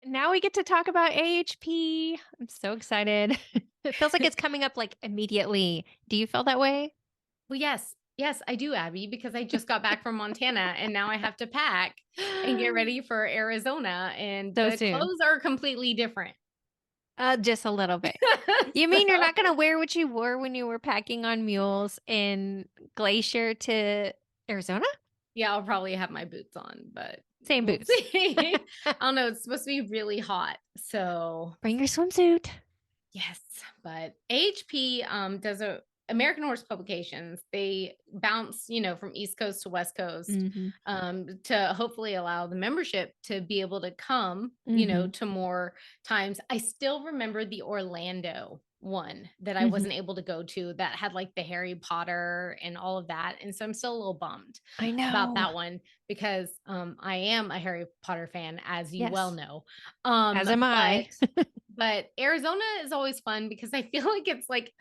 Now we get to talk about AHP. I'm so excited. It feels like it's coming up like immediately. Do you feel that way? Well, yes. Yes, I do, Abby, because I just got back from Montana and now I have to pack and get ready for Arizona, and So the soon. clothes are completely different. Just a little bit. You mean you're not So, going to wear what you wore when you were packing on mules in Glacier to Arizona? yeah, I'll probably have my boots on, but Same we'll boots. see. I don't know. It's supposed to be really hot. So, Bring your swimsuit. yes, but AHP does a American Horse Publications. They bounce, from East Coast to West Coast, Hmm. to hopefully allow the membership to be able to come, Hmm. to more times. I still remember the Orlando one that I Hmm. wasn't able to go to that had like the Harry Potter and all of that. And so I'm still a little bummed I about know. that one because I am a Harry Potter fan, as you well Yes. know. As am But I. Arizona is always fun because I feel like it's like,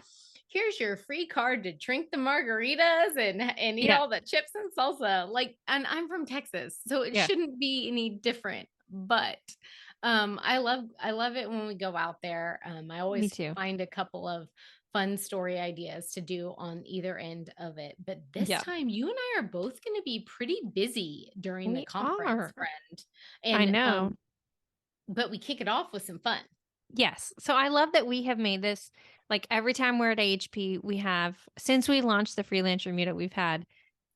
here's your free card to drink the margaritas and eat Yeah. all the chips and salsa. Like, and I'm from Texas, so it Yeah. shouldn't be any different. But I love it when we go out there. I Me always too. find a couple of fun story ideas to do on either end of it. But this Yeah. time, you and I are both going to be pretty busy during the We conference, are. friend. I And know. but we kick it off with some fun. Yes. So I love that we have made this like every time we're at AHP, we have since we launched the Freelance Remuda, we've had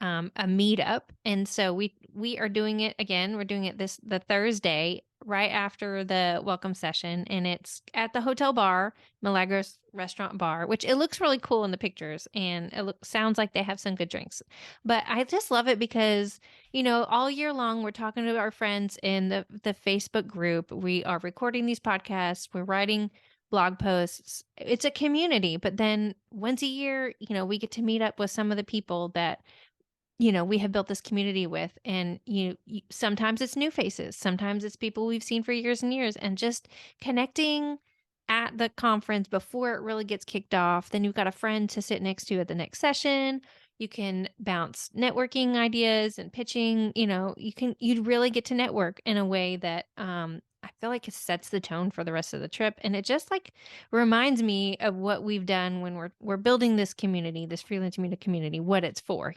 a meetup. And so we are doing it again. We're doing it the Thursday right after the welcome session. And it's at the hotel bar, Milagros Restaurant Bar, which it looks really cool in the pictures and sounds like they have some good drinks. But I just love it because all year long, we're talking to our friends in the Facebook group. We are recording these podcasts. We're writing blog posts. It's a community. But then once a year, we get to meet up with some of the people that we have built this community with. And sometimes it's new faces, sometimes it's people we've seen for years and years, and just connecting at the conference before it really gets kicked off. Then you've got a friend to sit next to at the next session. You can bounce networking ideas and pitching. You'd really get to network in a way that I feel like it sets the tone for the rest of the trip. And it just like reminds me of what we've done when we're building this community, this freelance media community, what it's for.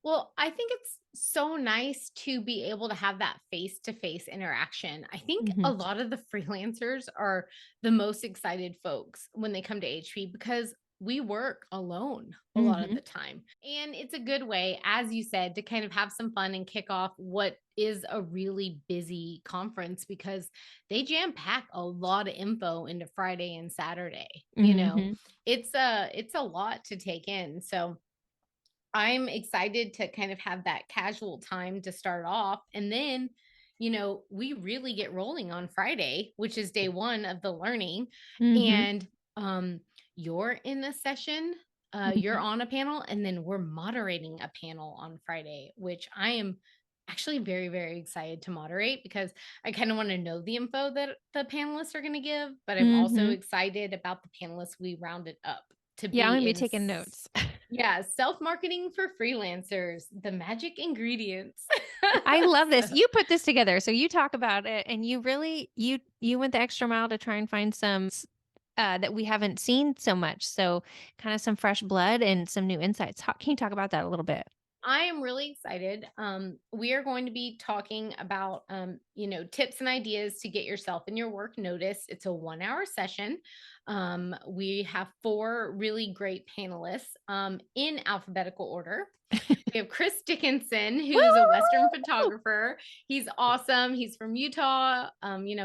Well, I think it's so nice to be able to have that face-to-face interaction. I think Hmm. a lot of the freelancers are the most excited folks when they come to HP because we work alone a lot of Hmm. the time. And it's a good way, as you said, to kind of have some fun and kick off what is a really busy conference because they jam pack a lot of info into Friday and Saturday. Hmm. It's a lot to take in. So I'm excited to kind of have that casual time to start off. And then, we really get rolling on Friday, which is day one of the learning. Hmm. And you're in a session, you're Hmm. on a panel, and then we're moderating a panel on Friday, which I am actually very, very excited to moderate because I kind of want to know the info that the panelists are going to give, but I'm also Hmm. excited about the panelists we rounded up to Yeah, I'm be gonna be in. taking notes. Yeah, self-marketing for freelancers, the magic ingredients. I love this. So, You put this together, so you talk about it, and you really you went the extra mile to try and find some that we haven't seen so much. So kind of some fresh blood and some new insights. Can you talk about that a little bit? I am really excited. We are going to be talking about, tips and ideas to get yourself and your work noticed. It's a 1 hour session. We have four really great panelists in alphabetical order. We have Chris Dickinson, who's a Western Woo! photographer. He's awesome. He's from Utah.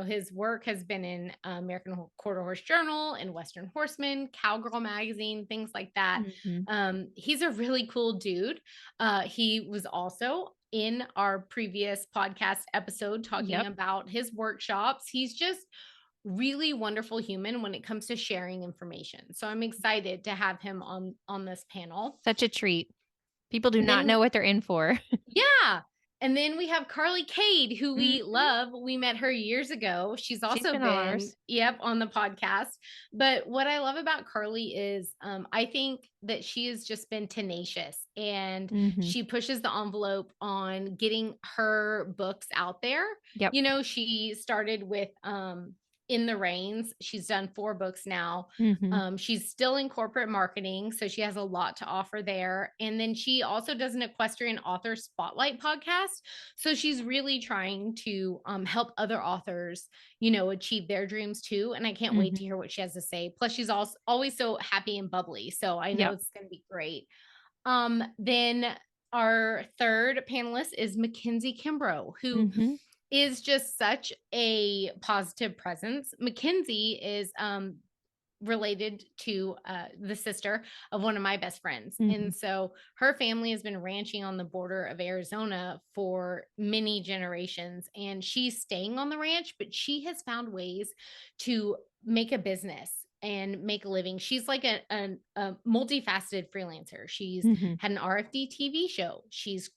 His work has been in American Quarter Horse Journal and Western Horseman, Cowgirl Magazine, things like that. Hmm. He's a really cool dude. He was also in our previous podcast episode talking Yep. about his workshops. He's just really wonderful human when it comes to sharing information. So I'm excited to have him on this panel. Such a treat. People do And not then know what they're in for. yeah. And then we have Carly Cade, who we Mhm. love. We met her years ago. She's She's also been on been, ours. yep, on the podcast. But what I love about Carly is I think that she has just been tenacious and Mhm. she pushes the envelope on getting her books out there. Yep. You know, she started with In the Reins. She's done 4 books now. Mhm. She's still in corporate marketing, so she has a lot to offer there. And then she also does an equestrian author spotlight podcast. So she's really trying to help other authors, you know, achieve their dreams too. And I can't wait Mhm. to hear what she has to say. Plus, she's also always so happy and bubbly. So I know Yep. it's going to be great. Then our third panelist is Mackenzie Kimbrough, who Mhm. is just such a positive presence. Mackenzie is related to the sister of one of my best friends. Mhm. And so her family has been ranching on the border of Arizona for many generations. And she's staying on the ranch, but she has found ways to make a business and make a living. She's like a multifaceted freelancer. She's Mhm. had an RFD TV show. She's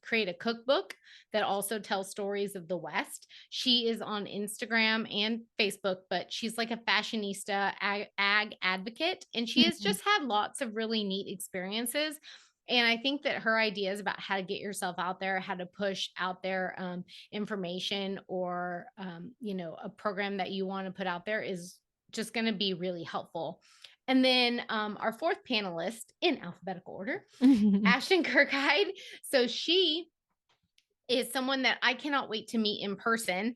created a cookbook that also tells stories of the West. She is on Instagram and Facebook, but she's like a fashionista, ag advocate, and she has Mhm. just had lots of really neat experiences. And I think that her ideas about how to get yourself out there, how to push out there information or, you know, a program that you want to put out there is just going to be really helpful. And then our fourth panelist in alphabetical order, Mhm. Ashton Kirkhyde. So she is someone that I cannot wait to meet in person.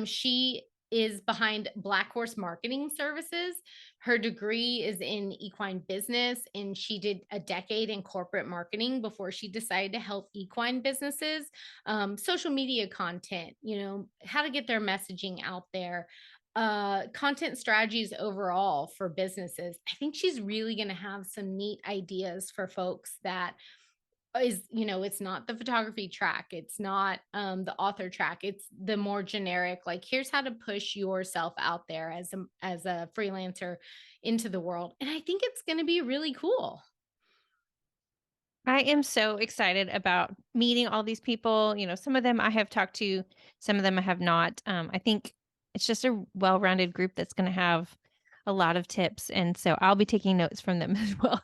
She is behind Black Horse Marketing Services. Her degree is in equine business, and she did a decade in corporate marketing before she decided to help equine businesses, social media content, you know, how to get their messaging out there, content strategies overall for businesses. I think she's really going to have some neat ideas for folks that is, you know, it's not the photography track, it's not the author track, it's the more generic, like here's how to push yourself out there as a freelancer into the world. And I think it's going to be really cool. I am so excited about meeting all these people. You know, some of them I have talked to, some of them I have not. I think it's just a well-rounded group that's going to have a lot of tips, and so I'll be taking notes from them as well.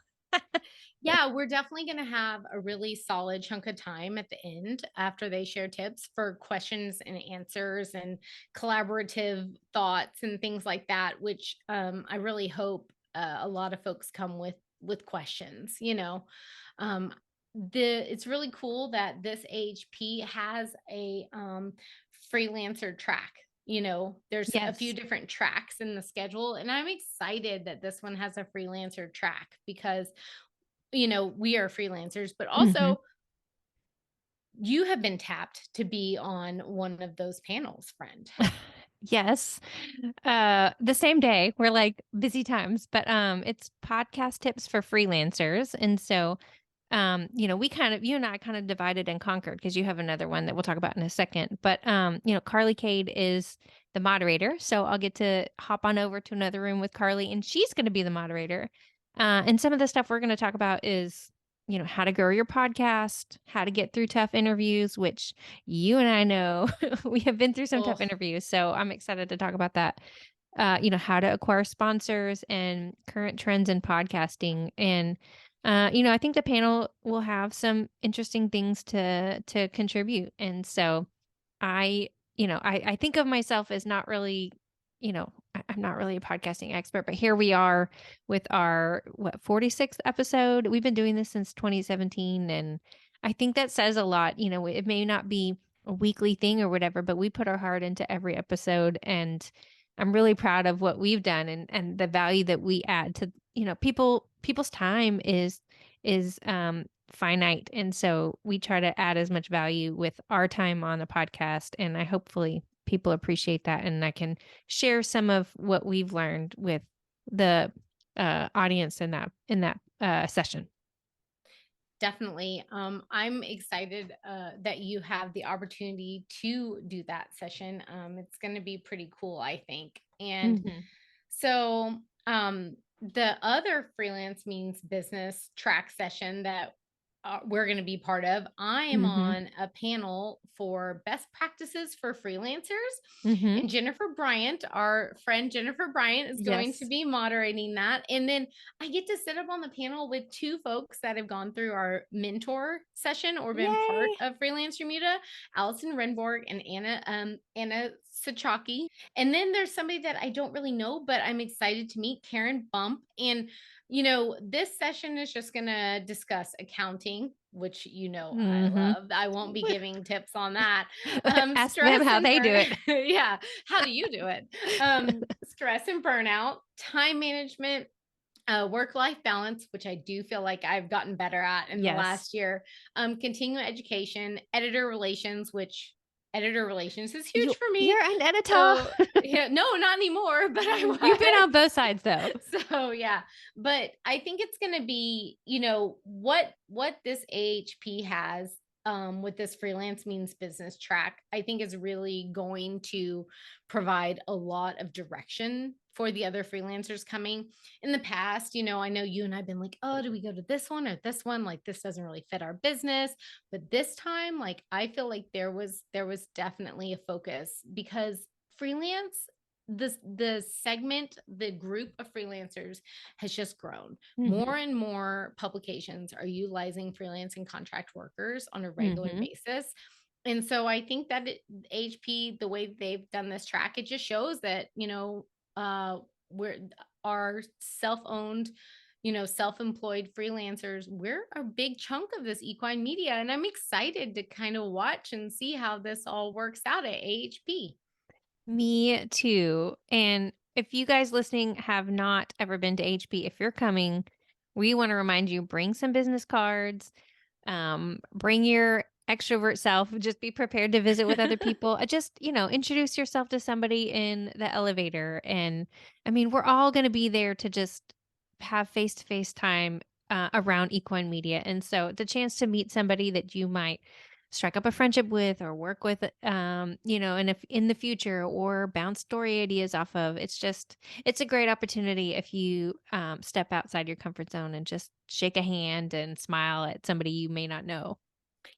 Yeah, we're definitely going to have a really solid chunk of time at the end after they share tips for questions and answers and collaborative thoughts and things like that, which I really hope a lot of folks come with questions, you know. Um, it's really cool that this AHP has a freelancer track. You know, there's a few Yes. different tracks in the schedule, and I'm excited that this one has a freelancer track because, you know, we are freelancers, but Mhm. also you have been tapped to be on one of those panels, friend. Yes. The same day, we're like busy times, but it's podcast tips for freelancers. And so you know, you and I kind of divided and conquered because you have another one that we'll talk about in a second. But you know, Carly Cade is the moderator, so I'll get to hop on over to another room with Carly, and she's going to be the moderator. And some of the stuff we're going to talk about is, you know, how to grow your podcast, how to get through tough interviews, which you and I know we have been through some tough Oh, interviews. So I'm excited to talk about that. You know, how to acquire sponsors and current trends in podcasting. And you know, I think the panel will have some interesting things to contribute. And so I, you know, I think of myself as not really, you know, I'm not really a podcasting expert, but here we are with our 46th episode. We've been doing this since 2017, and I think that says a lot. You know, it may not be a weekly thing or whatever, but we put our heart into every episode, and I'm really proud of what we've done and the value that we add to, you know, people's time is finite. And so we try to add as much value with our time on the podcast. And I hopefully people appreciate that. And I can share some of what we've learned with the audience in that session. definitely. I'm excited that you have the opportunity to do that session. It's going to be pretty cool, I think. And Hmm. so the other freelance means business track session that we're going to be part of. I am Mhm. on a panel for best practices for freelancers. Mhm. And Jennifer Bryant, our friend Jennifer Bryant, is going to Yes. be moderating that. And then I get to sit up on the panel with two folks that have gone through our mentor session or been part Yay. of Freelance Remuda, Allison Renborg and Anna Sachaki. And then there's somebody that I don't really know, but I'm excited to meet, Karen Bump. And this session is just going to discuss accounting, which I Mhm. love. I won't be giving tips on that. Ask them Stress how and they do burn. it. Yeah. How do you do it? Stress and burnout, time management, work-life balance, which I do feel like I've gotten better at in the Yes. last year, continuing education, editor relations is huge You for me. you're an editor. So yeah, no, not anymore, but I You've been was. on both sides though. So yeah, but I think it's going to be, what this AHP has, with this freelance means business track, I think is really going to provide a lot of direction for the other freelancers coming. In the past, I know you and I've been like, oh, do we go to this one or this one? Like, this doesn't really fit our business. But this time, like, I feel like there was definitely a focus, because freelance, the group of freelancers has just grown. Mhm. More and more publications are utilizing freelance and contract workers on a regular Mhm. basis. And so I think that HP, the way they've done this track, it just shows that, we're our self-owned, self-employed freelancers, we're a big chunk of this equine media. And I'm excited to kind of watch and see how this all works out at AHP. Me too. And if you guys listening have not ever been to HP, if you're coming, we want to remind you, bring some business cards, bring your extrovert self, just be prepared to visit with other people. Just, introduce yourself to somebody in the elevator. And I mean, we're all going to be there to just have face to face time around equine media. And so the chance to meet somebody that you might strike up a friendship with or work with, and if in the future or bounce story ideas off of, it's a great opportunity if you step outside your comfort zone and just shake a hand and smile at somebody you may not know.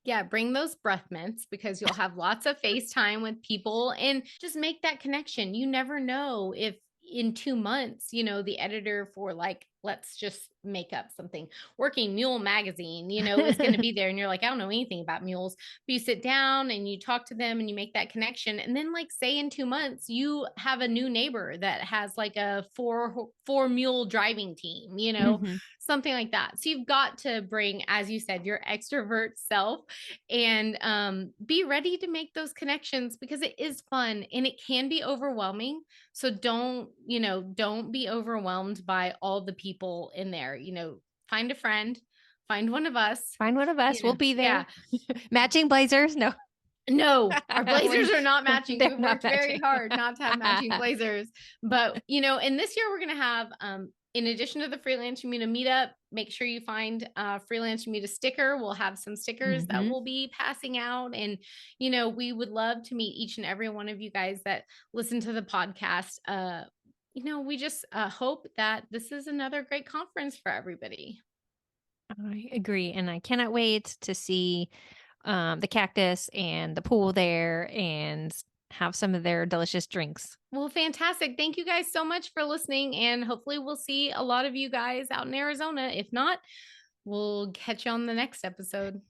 Yeah, bring those breath mints, because you'll have lots of FaceTime with people and just make that connection. You never know if in 2 months, the editor for, like, let's just make up something, Working Mule magazine, is going to be there. And you're like, I don't know anything about mules. But you sit down and you talk to them and you make that connection. And then, like, say in 2 months, you have a new neighbor that has like a four mule driving team, Mhm. something like that. So you've got to bring, as you said, your extrovert self, and be ready to make those connections, because it is fun and it can be overwhelming. So don't be overwhelmed by all the people in there. Find a friend, find one of us. Find one of us. We'll be Yeah. there. Matching blazers. No. No, our blazers When are not matching. they're We've not worked very matching. hard not to have matching blazers. But, and this year we're going to have, in addition to the Freelance Remuda meetup, make sure you find Freelance Remuda sticker. We'll have some stickers that Mhm. we'll be passing out. And, we would love to meet each and every one of you guys that listen to the podcast. We just hope that this is another great conference for everybody. I agree, and I cannot wait to see the cactus and the pool there and have some of their delicious drinks. Well, fantastic. Thank you guys so much for listening. And hopefully, we'll see a lot of you guys out in Arizona. If not, we'll catch you on the next episode.